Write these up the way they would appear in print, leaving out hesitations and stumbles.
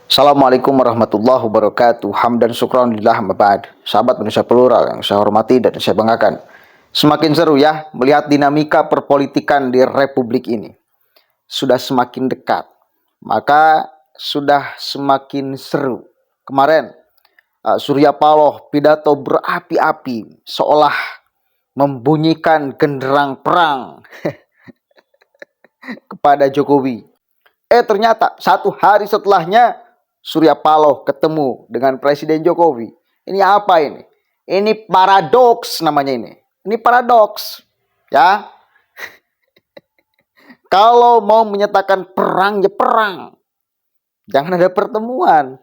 Assalamualaikum warahmatullahi wabarakatuh. Hamdan syukran lillah mabad. Sahabat Indonesia Plural yang saya hormati dan saya banggakan. Semakin seru ya melihat dinamika perpolitikan di Republik ini. Sudah semakin dekat, maka sudah semakin seru. Kemarin Surya Paloh pidato berapi-api seolah membunyikan genderang perang kepada Jokowi. Ternyata satu hari setelahnya Surya Paloh ketemu dengan Presiden Jokowi. Ini apa ini? Ini paradoks namanya ini. Ini paradoks. Ya. Kalau mau menyatakan perang ya perang. Jangan ada pertemuan.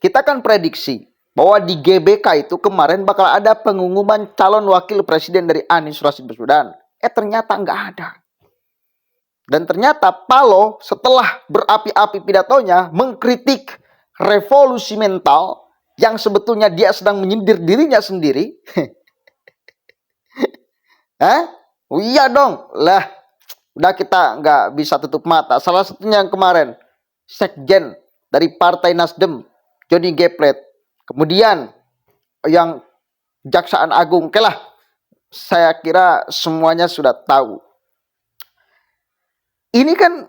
Kita kan prediksi bahwa di GBK itu kemarin bakal ada pengumuman calon wakil presiden dari Anies Rashid Baswedan. Ternyata nggak ada. Dan ternyata Paloh setelah berapi-api pidatonya mengkritik revolusi mental yang sebetulnya dia sedang menyindir dirinya sendiri. Oh iya dong, lah udah kita nggak bisa tutup mata. Salah satunya yang kemarin sekjen dari Partai Nasdem, Johnny Geplet. Kemudian yang Kejaksaan Agung, lah saya kira semuanya sudah tahu. Ini kan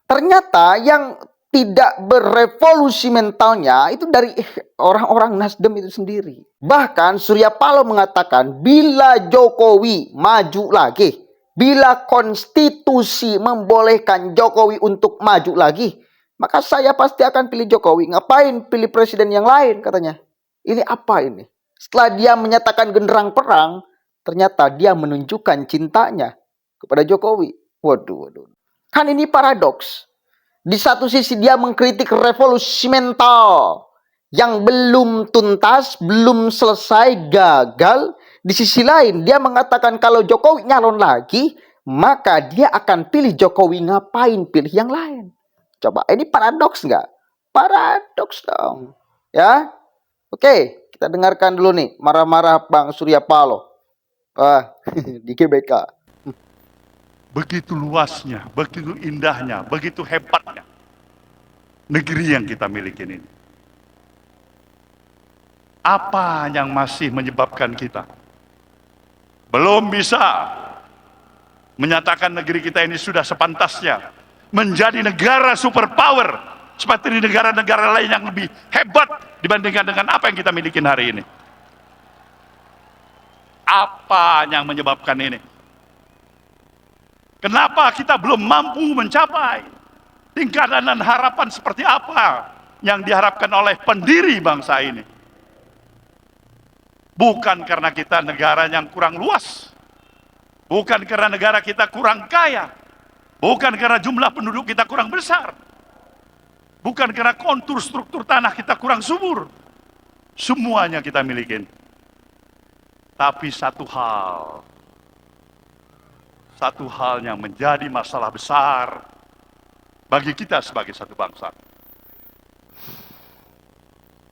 ternyata yang tidak berevolusi mentalnya itu dari orang-orang Nasdem itu sendiri. Bahkan Surya Paloh mengatakan bila Jokowi maju lagi, bila konstitusi membolehkan Jokowi untuk maju lagi, maka saya pasti akan pilih Jokowi. Ngapain pilih presiden yang lain katanya. Ini apa ini? Setelah dia menyatakan genderang perang, ternyata dia menunjukkan cintanya kepada Jokowi. Waduh. Kan ini paradoks. Di satu sisi dia mengkritik revolusi mental yang belum tuntas, belum selesai, gagal. Di sisi lain dia mengatakan kalau Jokowi nyalon lagi, maka dia akan pilih Jokowi. Ngapain pilih yang lain? Coba, ini paradoks nggak? Paradoks dong. Ya, oke, kita dengarkan dulu nih marah-marah Bang Surya Paloh di GBK. Begitu luasnya, begitu indahnya, begitu hebatnya negeri yang kita miliki ini. Apa yang masih menyebabkan kita belum bisa menyatakan negeri kita ini sudah sepantasnya menjadi negara superpower seperti negara-negara lain yang lebih hebat dibandingkan dengan apa yang kita miliki hari ini? Apa yang menyebabkan ini? Kenapa kita belum mampu mencapai tingkatan dan harapan seperti apa yang diharapkan oleh pendiri bangsa ini? Bukan karena kita negara yang kurang luas, bukan karena negara kita kurang kaya, bukan karena jumlah penduduk kita kurang besar, bukan karena kontur struktur tanah kita kurang subur. Semuanya kita miliki. Tapi satu hal yang menjadi masalah besar bagi kita sebagai satu bangsa.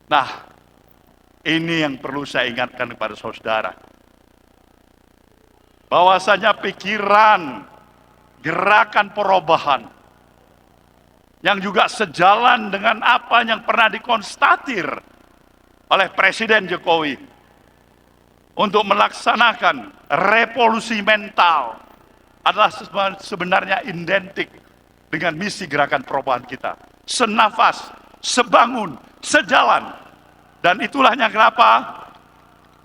Nah, ini yang perlu saya ingatkan kepada saudara. Bahwasanya pikiran, gerakan perubahan yang juga sejalan dengan apa yang pernah dikonstatir oleh Presiden Jokowi untuk melaksanakan revolusi mental adalah sebenarnya identik dengan misi gerakan perubahan kita. Senafas, sebangun, sejalan. Dan itulah yang kenapa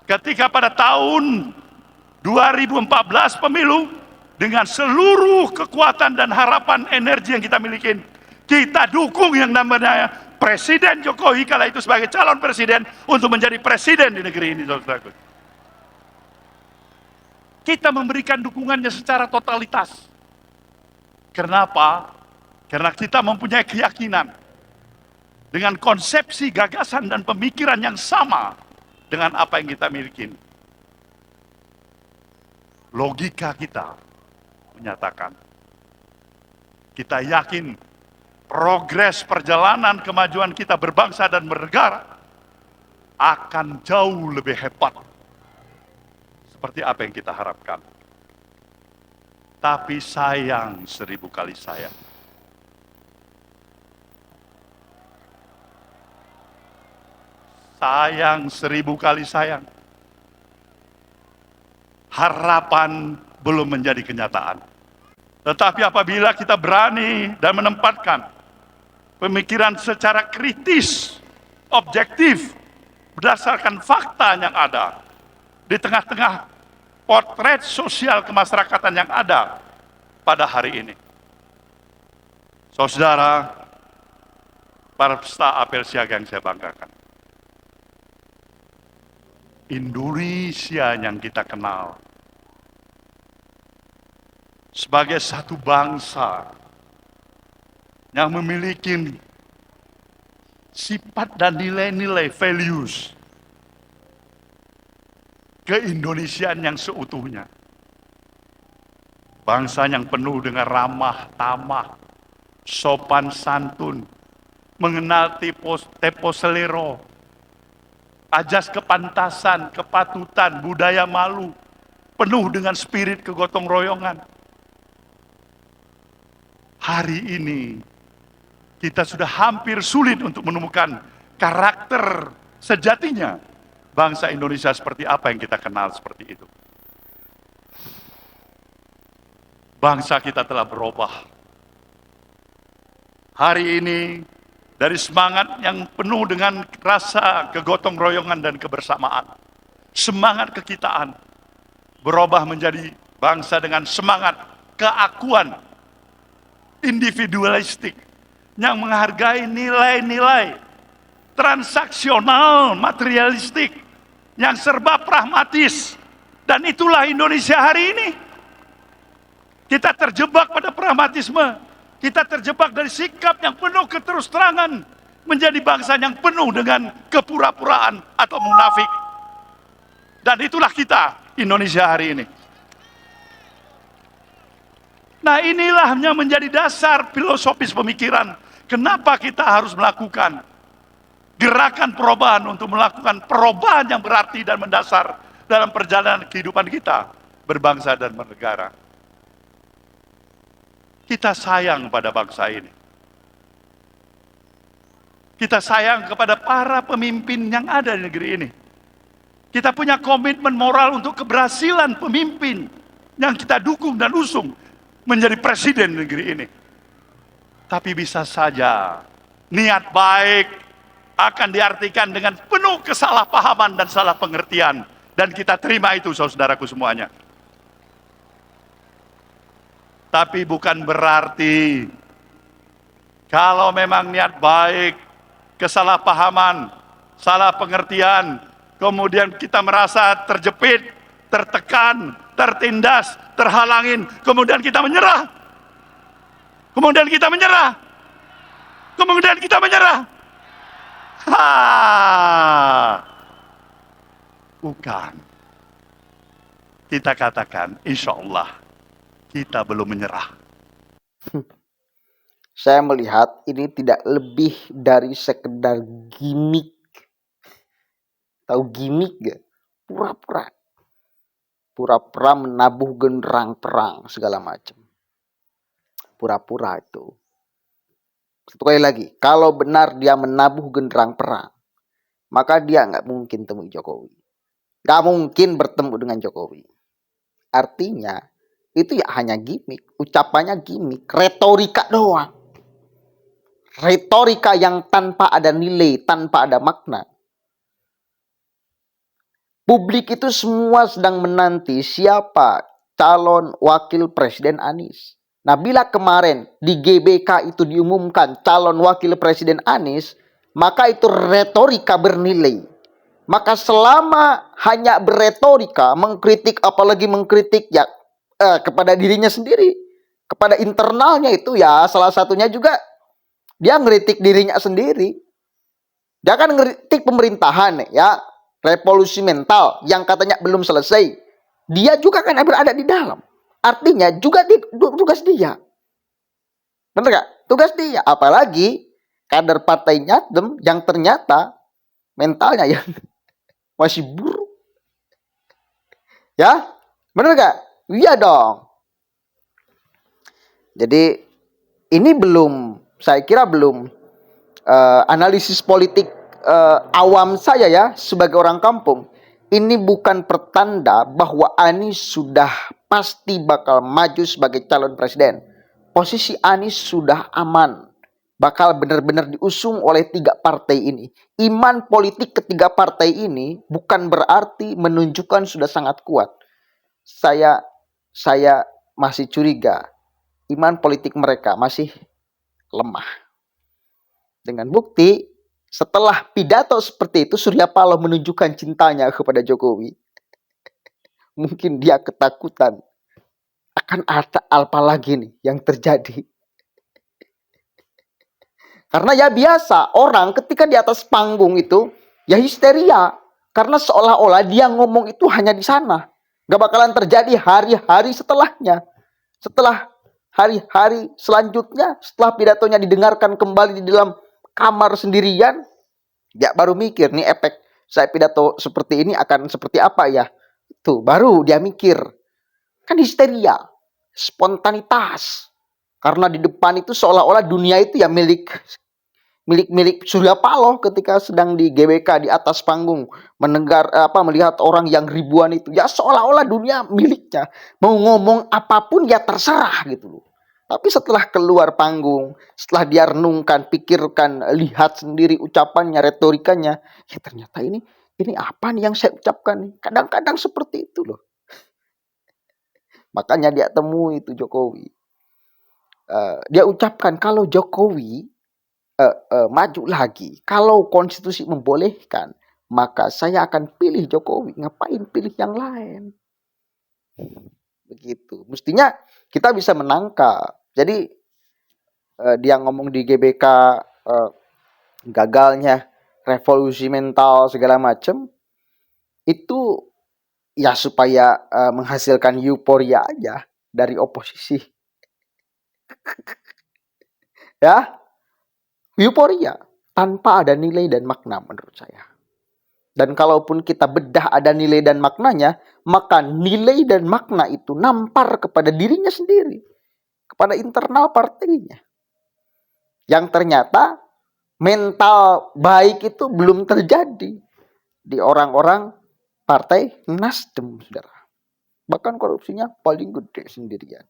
ketika pada tahun 2014 pemilu, dengan seluruh kekuatan dan harapan energi yang kita miliki, kita dukung yang namanya Presiden Jokowi kala itu sebagai calon presiden untuk menjadi presiden di negeri ini, saudaraku. Kita memberikan dukungannya secara totalitas. Kenapa? Karena kita mempunyai keyakinan dengan konsepsi, gagasan, dan pemikiran yang sama dengan apa yang kita miliki. Logika kita menyatakan, kita yakin progres perjalanan kemajuan kita berbangsa dan bernegara akan jauh lebih hebat seperti apa yang kita harapkan. Tapi sayang, 1000 kali sayang, sayang 1000 kali sayang. Harapan belum menjadi kenyataan. Tetapi apabila kita berani dan menempatkan pemikiran secara kritis, objektif, berdasarkan fakta yang ada, di tengah-tengah potret sosial kemasyarakatan yang ada pada hari ini. Saudara, para peserta apel siaga yang saya banggakan. Indonesia yang kita kenal sebagai satu bangsa yang memiliki sifat dan nilai-nilai values keindonesiaan yang seutuhnya. Bangsa yang penuh dengan ramah tamah, sopan santun, mengenal tempo selero, ajas kepantasan, kepatutan, budaya malu, penuh dengan spirit kegotong royongan. Hari ini kita sudah hampir sulit untuk menemukan karakter sejatinya bangsa Indonesia seperti apa yang kita kenal seperti itu. Bangsa kita telah berubah. Hari ini dari semangat yang penuh dengan rasa kegotong royongan dan kebersamaan, semangat kekitaan, berubah menjadi bangsa dengan semangat keakuan individualistik yang menghargai nilai-nilai transaksional materialistik yang serba pragmatis. Dan itulah Indonesia hari ini. Kita terjebak pada pragmatisme. Kita terjebak dari sikap yang penuh keterus-terangan menjadi bangsa yang penuh dengan kepura-puraan atau munafik. Dan itulah kita, Indonesia hari ini. Nah, inilah yang menjadi dasar filosofis pemikiran. Kenapa kita harus melakukan gerakan perubahan untuk melakukan perubahan yang berarti dan mendasar dalam perjalanan kehidupan kita berbangsa dan bernegara. Kita sayang pada bangsa ini. Kita sayang kepada para pemimpin yang ada di negeri ini. Kita punya komitmen moral untuk keberhasilan pemimpin yang kita dukung dan usung menjadi presiden negeri ini. Tapi bisa saja niat baik akan diartikan dengan penuh kesalahpahaman dan salah pengertian. Dan kita terima itu, saudaraku semuanya. Tapi bukan berarti kalau memang niat baik, kesalahpahaman, salah pengertian, kemudian kita merasa terjepit, tertekan, tertindas, terhalangin, kemudian kita menyerah. Kemudian kita menyerah. Kemudian kita menyerah. Bukan. Kita katakan, insya Allah kita belum menyerah. Saya melihat ini tidak lebih dari sekedar gimmick. Tahu gimmick gak? Pura-pura. Pura-pura menabuh genderang perang segala macam. Pura-pura itu. Satu kali lagi, kalau benar dia menabuh genderang perang, maka dia nggak mungkin temui Jokowi. Nggak mungkin bertemu dengan Jokowi. Artinya, itu ya hanya gimmick. Ucapannya gimmick. Retorika doang. Retorika yang tanpa ada nilai, tanpa ada makna. Publik itu semua sedang menanti siapa calon wakil presiden Anies. Nah, bila kemarin di GBK itu diumumkan calon wakil presiden Anies, maka itu retorika bernilai. Maka selama hanya berretorika, mengkritik, apalagi mengkritik ya kepada dirinya sendiri, kepada internalnya itu ya salah satunya juga dia ngeritik dirinya sendiri. Dia kan ngeritik pemerintahan ya, revolusi mental yang katanya belum selesai. Dia juga kan berada di dalam. Artinya juga tugas dia. Benar gak? Tugas dia. Apalagi kader partai Nasdem yang ternyata mentalnya yang masih buruk. Ya? Benar gak? Iya dong. Jadi ini belum, saya kira belum analisis politik awam saya ya, sebagai orang kampung, ini bukan pertanda bahwa Anies sudah pasti bakal maju sebagai calon presiden. Posisi Anies sudah aman, bakal benar-benar diusung oleh 3 partai ini. Iman politik ketiga partai ini bukan berarti menunjukkan sudah sangat kuat. Saya masih curiga iman politik mereka masih lemah. Dengan bukti, setelah pidato seperti itu, Surya Paloh menunjukkan cintanya kepada Jokowi. Mungkin dia ketakutan akan ada apa lagi nih yang terjadi. Karena ya biasa, orang ketika di atas panggung itu ya histeria. Karena seolah-olah dia ngomong itu hanya di sana. Gak bakalan terjadi hari-hari setelahnya. Setelah hari-hari selanjutnya, setelah pidatonya didengarkan kembali di dalam kamar sendirian, dia baru mikir nih efek saya pidato seperti ini akan seperti apa ya. Tuh baru dia mikir. Kan histeria, spontanitas. Karena di depan itu seolah-olah dunia itu ya milik Surya Paloh ketika sedang di GBK di atas panggung melihat orang yang ribuan itu, ya seolah-olah dunia miliknya, mau ngomong apapun ya terserah gitu loh. Tapi setelah keluar panggung, setelah dia renungkan, pikirkan, lihat sendiri ucapannya, retorikanya, ya ternyata ini apa nih yang saya ucapkan nih? Kadang-kadang seperti itu loh. Makanya dia temui itu Jokowi. Dia ucapkan kalau Jokowi maju lagi, kalau konstitusi membolehkan, maka saya akan pilih Jokowi. Ngapain pilih yang lain? Begitu. Mestinya kita bisa menangkap. Jadi dia ngomong di GBK gagalnya revolusi mental segala macam, itu ya supaya menghasilkan euforia aja dari oposisi. Ya, euforia tanpa ada nilai dan makna menurut saya. Dan kalaupun kita bedah ada nilai dan maknanya, maka nilai dan makna itu nampar kepada dirinya sendiri, kepada internal partainya. Yang ternyata mental baik itu belum terjadi di orang-orang partai Nasdem, saudara. Bahkan korupsinya paling gede sendirian.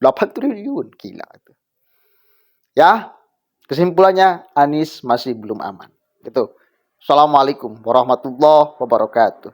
8 triliun, gila itu. Ya, kesimpulannya Anies masih belum aman. Gitu. Assalamualaikum warahmatullahi wabarakatuh.